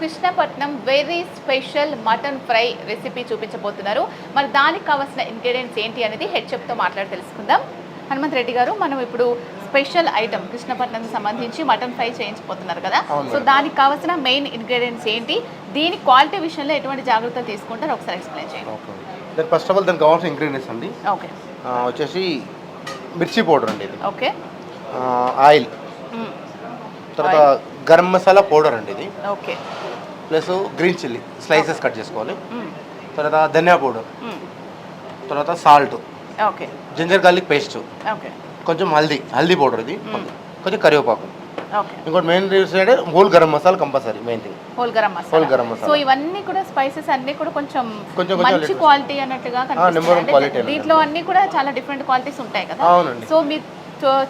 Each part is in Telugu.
Krishnapatnam very special mutton fry recipe చూపించబోతున్నారు. మరి దానికి కావాల్సిన ఇంగ్రీడియంట్స్ ఏంటి అనేది హెడ్ చెఫ్తో మాట్లాడి తెలుసుకుందాం. హనుమంత్ రెడ్డి గారు, మనం ఇప్పుడు స్పెషల్ ఐటమ్ కృష్ణపట్నం సంబంధించి మటన్ ఫ్రై చేయించబోతున్నారు కదా, సో దానికి కావాల్సిన మెయిన్ ఇంగ్రీడియంట్స్ ఏంటి, దీని క్వాలిటీ విషయంలో ఎటువంటి జాగ్రత్తలు తీసుకుంటారో ఒకసారి ఎక్స్ప్లెయిన్ చేయండి. ఫస్ట్ ఆఫ్ ఆల్ దానికి కావాల్సిన ఇంగ్రీడియంట్స్ అండి ఓకే వచ్చేసి మిర్చి పౌడర్ అండి, ఇది ఓకే, ఆయిల్, తర్వాత గరం మసాలా పౌడర్ అండి ఇది, okay, plus green chilli slices cut చేసుకోవాలి, తర్వాత ధనియా పౌడర్, తర్వాత salt, okay, ginger garlic paste, okay, కొంచెం హల్దీ పౌడర్, ఇది కొంచెం కరివేపాకు, ఓకే, ఇంకోటి main whole garam masala compulsory, main thing whole garam masala. So ఇవన్నీ కూడా స్పైసెస్ అన్ని కూడా కొంచెం మంచి క్వాలిటీ అన్నట్టుగా కనిపిస్తుంది. దీంట్లో అన్ని కూడా చాలా డిఫరెంట్ క్వాలిటీస్ ఉంటాయి కదా. సో మీరు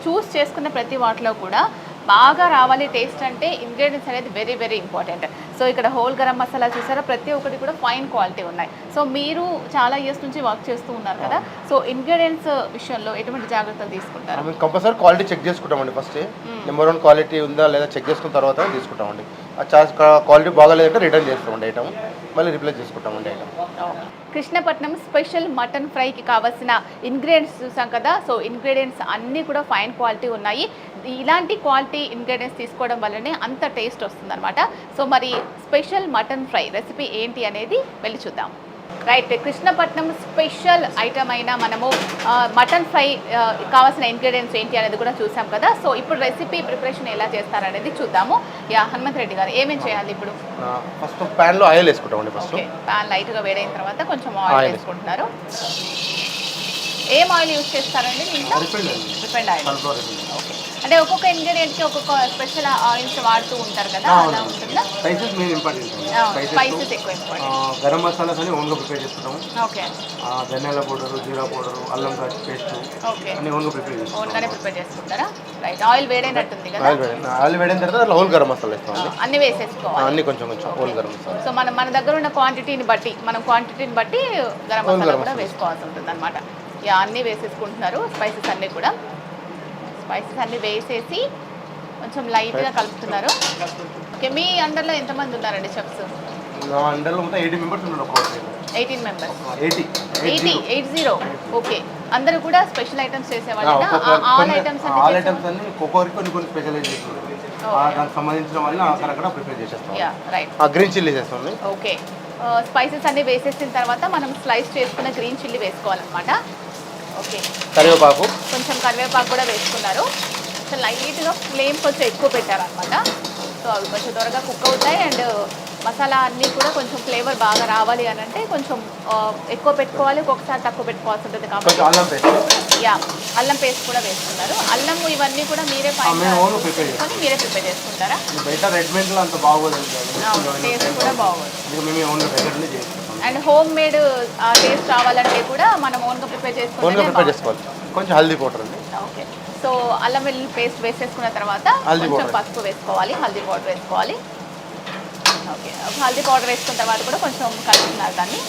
చూస్ చేసుకున్న ప్రతి వాటిలో కూడా బాగా రావాలి టేస్ట్ అంటే ఇంగ్రీడియంట్స్ అనేది వెరీ వెరీ ఇంపార్టెంట్. సో ఇక్కడ హోల్ గరం మసాలా చూసారా, ప్రతి ఒక్కటి కూడా ఫైన్ క్వాలిటీ ఉన్నాయి. సో మీరు చాలా ఇయర్స్ నుంచి వర్క్ చేస్తూ ఉన్నారు కదా, సో ఇంగ్రీడియంట్స్ విషయంలో ఎటువంటి జాగ్రత్తలు తీసుకుంటారు? మేము కంపల్సరీ క్వాలిటీ చెక్ చేసుకుంటామండి. ఫస్ట్ నెంబర్ 1 క్వాలిటీ ఉందా లేదా చెక్ చేసుకున్న తర్వాత తీసుకుంటామండి. క్వాలిటీ బాగాలేదంటే రిటర్న్ చేస్తామండి ఐటమ్, మళ్ళీ రిప్లేస్ చేసుకుంటామండి ఐటమ్. కృష్ణపట్నం స్పెషల్ మటన్ ఫ్రైకి కావాల్సిన ఇంగ్రీడియంట్స్ చూసాం కదా, సో ఇంగ్రీడియంట్స్ అన్నీ కూడా ఫైన్ క్వాలిటీ ఉన్నాయి. ఇలాంటి క్వాలిటీ ఇంగ్రీడియంట్స్ తీసుకోవడం వల్లనే అంత టేస్ట్ వస్తుందన్నమాట. సో మరి స్పెషల్ మటన్ ఫ్రై రెసిపీ ఏంటి అనేది వెళ్ళి చూద్దాం. రైట్, కృష్ణపట్నం స్పెషల్ ఐటమ్ అయిన మనము మటన్ ఫ్రై కావాల్సిన ఇంగ్రీడియంట్స్ ఏంటి అనేది కూడా చూసాం కదా. సో ఇప్పుడు రెసిపీ ప్రిపరేషన్ ఎలా చేస్తారనేది చూద్దాము. హనుమంత్ రెడ్డి గారు, ఏమేమి చేయాలి ఇప్పుడు? ఫస్ట్ ప్యాన్లో ఆయిల్ వేసుకుంటామండి. ఫస్ట్ ప్యాన్ లైట్గా వేడైన తర్వాత కొంచెం ఆయిల్ వేసుకుంటున్నారు. ఏం ఆయిల్ యూజ్ చేస్తారండి? Refined oil. ఓకే, అంటే ఒక్కొక్క ఇంగ్రీడియంట్కి ఒక్కొక్క స్పెషల్ ఆయిల్స్ వాడుతూ ఉంటారు కదా, అలా ఉంటుందా? Spices main important. స్పైసెస్ ఎక్కువ ఇంపార్టెంట్. గరం మసాలాస్ అని ఓన్గా ప్రిపేర్ చేసుకుంటాము. ఓకే, ధనియాల పౌడర్, జీరా పౌడర్, అల్లం పేస్ట్ ఓకే అన్ని ఓన్గా ప్రిపేర్ చేసుకుంటాం. ఓన్గానే ప్రిపేర్ చేసుకుంటారా? రైట్, ఆయిల్ వేడైనట్టుంది కదా. ఆయిల్ వేడిన తర్వాత హోల్ గరం మసాలా వేస్తాం. అన్ని వేసేసుకోవాలి, అన్ని కొంచెం కొంచెం హోల్ గరం మసాలా. సో మన దగ్గర ఉన్న క్వాంటిటీని బట్టి గరం మసాలా కూడా వేసుకోవాల్సి ఉంటుంది అనమాట. అన్నీ వేసేసుకుంటున్నారు. స్పైసెస్ అన్నీ వేసేసి కొంచెం లైట్గా కలుపుతున్నారు. ఓకే, మీ అండర్లో ఎంతమంది ఉన్నారండి చెఫ్స్? అండర్లో మొత్తం 18 మెంబర్స్ ఉన్నారు. 18 మెంబర్స్. 80. ఓకే, అందరూ కూడా స్పెషల్ ఐటమ్స్ చేసేవాళ్ళు. ఆల్ ఐటమ్స్ అన్ని కొన్ని స్పెషలైజ్ చేస్తున్నారు. దానికి సంబంధించిన వాళ్ళని అక్కడక్కడ ప్రిపేర్ చేసేస్తాం. రైట్, గ్రీన్ చిల్లీ చేస్తాం. ఓకే, స్పైసెస్ అన్ని వేసేసిన తర్వాత మనం స్లైస్ చేసుకున్న గ్రీన్ చిల్లీ వేసుకోవాలన్నమాట. ఓకే, కరివేపాకు, కొంచెం కరివేపాకు కూడా వేసుకున్నారు. కొంచెం లైట్గా ఫ్లేమ్ కొంచెం ఎక్కువ పెట్టారనమాట. సో అవి కొంచెం త్వరగా కుక్ అవుతాయి. అండ్ మసాలా అన్నీ కూడా కొంచెం ఫ్లేవర్ బాగా రావాలి అని అంటే కొంచెం ఎక్కువ పెట్టుకోవాలి, ఒక్కొక్కసారి తక్కువ పెట్టుకోవాల్సి ఉంటుంది. కాబట్టి అల్లం పేస్ట్ కూడా వేసుకున్నారు. అల్లం ఇవన్నీ కూడా మీరే చేసుకొని మీరే ప్రిపేర్ చేసుకుంటారా? టేస్ట్ కూడా బాగుంది. అండ్ హోమ్ మేడ్ టేస్ట్ రావాలంటే కూడా మనం ఓన్గా ప్రిపేర్ చేసుకోవాలి. కొంచెం హల్దీ పౌడర్ అండి. ఓకే, సో అల్లం వెల్లుల్లి పేస్ట్ వేసేసుకున్న తర్వాత కొంచెం పసుపు వేసుకోవాలి, హల్దీ పౌడర్ వేసుకోవాలి. ఓకే, హల్దీ పౌడర్ వేసుకున్న తర్వాత కూడా కొంచెం కలుపుతున్నారు దాన్ని.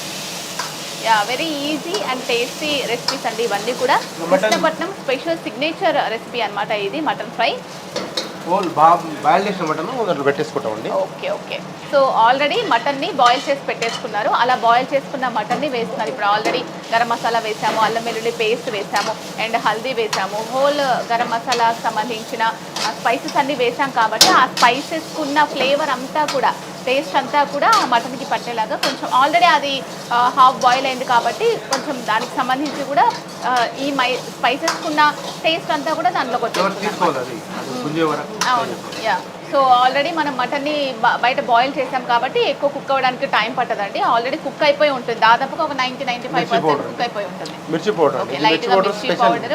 Very easy and tasty recipes అండి ఇవన్నీ కూడా. కృష్ణపట్నం స్పెషల్ సిగ్నేచర్ రెసిపీ అనమాట ఇది, మటన్ ఫ్రై. బాయిల్ చేసిన మటన్ దాంట్లో పెట్టేసుకుంటామండి. ఓకే ఓకే, సో ఆల్రెడీ మటన్ని బాయిల్ చేసి పెట్టేసుకున్నారు. అలా బాయిల్ చేసుకున్న మటన్ని వేస్తున్నారు. ఇప్పుడు ఆల్రెడీ గరం మసాలా వేసాము, అల్లం వెల్లుల్లి పేస్ట్ వేసాము, అండ్ హల్దీ వేసాము. హోల్ గరం మసాలాకు సంబంధించిన స్పైసెస్ అన్నీ వేసాం కాబట్టి ఆ స్పైసెస్కి ఉన్న ఫ్లేవర్ అంతా కూడా, టేస్ట్ అంతా కూడా మటన్కి పట్టేలాగా కొంచెం ఆల్రెడీ అది హాఫ్ బాయిల్ అయింది కాబట్టి కొంచెం దానికి సంబంధించి కూడా ఈ స్పైసెస్కి ఉన్న టేస్ట్ అంతా కూడా దాంట్లోకి వచ్చేస్తుంది. అవును, సో ఆల్రెడీ మనం మటన్ని బయట బాయిల్ చేసాం కాబట్టి ఎక్కువ కుక్ అవ్వడానికి టైం పట్టదండి. ఆల్రెడీ కుక్ అయిపోయి ఉంటుంది, దాదాపుగా ఒక 90-95% కుక్ అయిపోయి ఉంటుంది. మిర్చి పౌడర్, లైట్గా మిర్చి పౌడర్.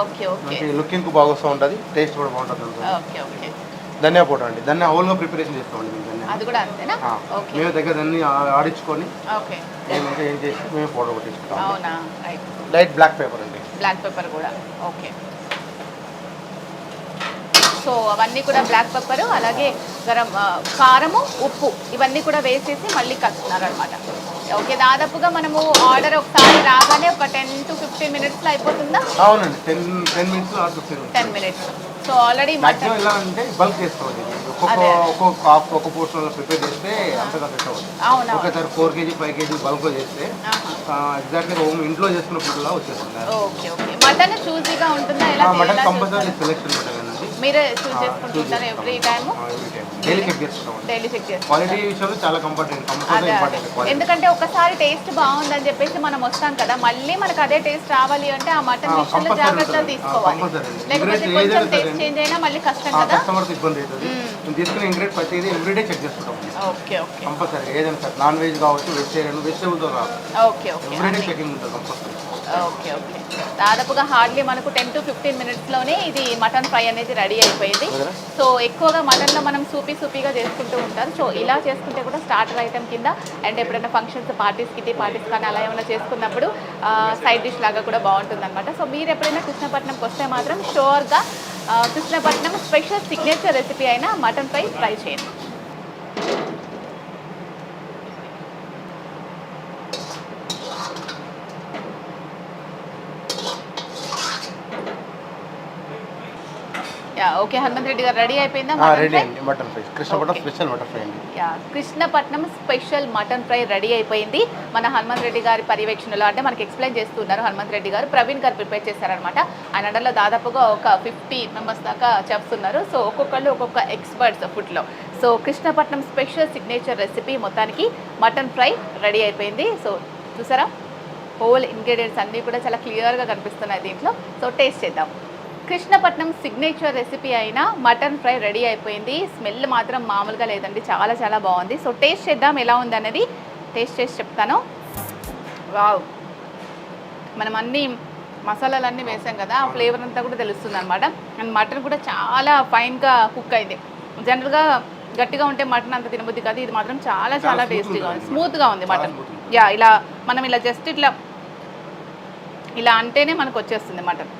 ఓకే ఓకే, లుకింగ్ బాగా వస్తూ ఉంటుంది, టేస్ట్ కూడా బాగుంటుంది. ఓకే ఓకే, ధనియా పౌడర్ అండి, ధనియా హోల్గా ప్రిపరేషన్ చేస్తామండి. అది కూడా అంతేనా? ఓకే, మేము దగ్గర అన్ని ఆడించుకొని ఓకే ఏం చేసి మేము పౌడర్ కొట్టించుకుంటాం. అవునా, రైట్. లైట్ బ్లాక్ పేపర్ అండి, బ్లాక్ పేపర్ కూడా. ఓకే, సో అవన్నీ కూడా బ్లాక్ పెప్పర్, అలాగే కారము, ఉప్పు ఇవన్నీ కూడా వేసేసి మళ్ళీ కలుపుతున్నారు అనమాట. ఓకే, దాదాపుగా మనము ఆర్డర్ ఒకసారి రాగానే ఒక 10-15 మినిట్స్లో అయిపోతుందా? అవునండి, 10 minutes 10 minutes. So already mutton ఎలా అంటే బల్క్ చేసుకోవాలి, ఒక్కొక్క పోర్షన్ ప్రిపేర్ చేస్తే అంతగా సెట్ అవుతుంది. అవును. ఒకసారి 4 kg 5 kg బల్క్ చేస్తే ఎగ్జాక్ట్గా హోమ్ ఇంట్లో చేసుకున్న ఫుడ్ లా వచ్చేస్తుంది. Okay okay. మటన్ చూసీగా ఉంటుందా? ఎలా మటన్ కంపల్సరీ సెలెక్షన్ మటన్ అండి. మీరే చూస్ చేసుకుంటుంటారు ఎవ్రీ టైమ్? డైలీ చెక్ చేసుకుంటాం. డైలీ చెక్ చేస్తాం. క్వాలిటీ విషయంలో చాలా ఇంపార్టెంట్. ఎందుకంటే ఒకసారి టేస్ట్ బాగుందని చెప్పేసి మనం వస్తాం కదా, మళ్ళీ మనకు అదే టేస్ట్ రావాలి అంటే ఆ మటన్ విషయంలో జాగ్రత్తలు తీసుకోవాలి. లేకపోతే కొంచెం టేస్ట్ చేంజ్ అయినా మళ్ళీ కష్టం కదా. కస్టమర్కి ఇబ్బంది అవుతుంది. తీసుకునే ఇంగ్రీడియంట్ ప్రతిదీ ఎవ్రీడే చెక్ చేసుకుంటాం. Okay okay. కంపల్సరీ ఏదైనా సార్ నాన్ వెజ్ కావచ్చు, వెజిటేరియన్ వెజిటేబుల్తో కావచ్చు. Okay okay. ఎవ్రీడే చెకింగ్ ఉంటుంది కంపల్సరీ. Okay okay. దాదాపుగా హార్డ్లీ మనకు 10 to 15 మినిట్స్లోనే ఇది మటన్ ఫ్రై అనేది రెడీ అయిపోయింది. సో ఎక్కువగా మటన్లో మనం సూపీగా చేసుకుంటూ ఉంటారు. సో ఇలా చేసుకుంటే కూడా స్టార్టర్ ఐటమ్ కింద అండ్ ఎప్పుడైనా ఫంక్షన్స్ పార్టీస్ కానీ అలా ఏమైనా చేసుకున్నప్పుడు సైడ్ డిష్ లాగా కూడా బాగుంటుంది అనమాట. సో మీరు ఎప్పుడైనా కృష్ణపట్నంకి వస్తే మాత్రం షూర్గా కృష్ణపట్నం స్పెషల్ సిగ్నేచర్ రెసిపీ అయిన మటన్ ఫ్రై ట్రై చేయండి. ఓకే, హనుమంత్ రెడ్డి గారు రెడీ అయిపోయిందా? రెడీ అండి. Mutton fry Krishnapatnam special mutton fry అండి. Krishnapatnam special mutton fry ready అయిపోయింది. మన హనుమంత్ రెడ్డి గారి పర్యవేక్షణలో, అంటే మనకి ఎక్స్ప్లెయిన్ చేస్తున్నారు హనుమంత్ రెడ్డి గారు. ప్రవీణ్ గారు ప్రిపేర్ చేశారనమాట. ఆయన అండర్లో దాదాపుగా ఒక 50 మెంబర్స్ దాకా చెఫ్స్ ఉన్నారు. సో ఒక్కొక్కళ్ళు ఒక్కొక్క ఎక్స్పర్ట్స్ ఫుడ్లో. So Krishnapatnam special signature recipe మొత్తానికి మటన్ ఫ్రై రెడీ అయిపోయింది. సో చూసారా, హోల్ ఇంగ్రీడియంట్స్ అన్నీ కూడా చాలా క్లియర్గా కనిపిస్తున్నాయి దీంట్లో. సో టేస్ట్ చేద్దాం. కృష్ణపట్నం సిగ్నేచర్ రెసిపీ అయిన మటన్ ఫ్రై రెడీ అయిపోయింది. స్మెల్ మాత్రం మామూలుగా లేదండి, చాలా బాగుంది. సో టేస్ట్ చేద్దాం ఎలా ఉంది అనేది. టేస్ట్ చేసి చెప్తాను. వావ్, మనం అన్ని మసాలాలన్నీ వేసాం కదా, ఆ ఫ్లేవర్ అంతా కూడా తెలుస్తుంది అనమాట. అండ్ మటన్ కూడా చాలా ఫైన్గా కుక్ అయింది. జనరల్గా గట్టిగా ఉంటే మటన్ అంత తినబుద్ధి కాదు, ఇది మాత్రం చాలా టేస్టీగా ఉంది, స్మూత్గా ఉంది మటన్. ఇలా మనం ఇలా జస్ట్ ఇలా అంటేనే మనకు వచ్చేస్తుంది మటన్.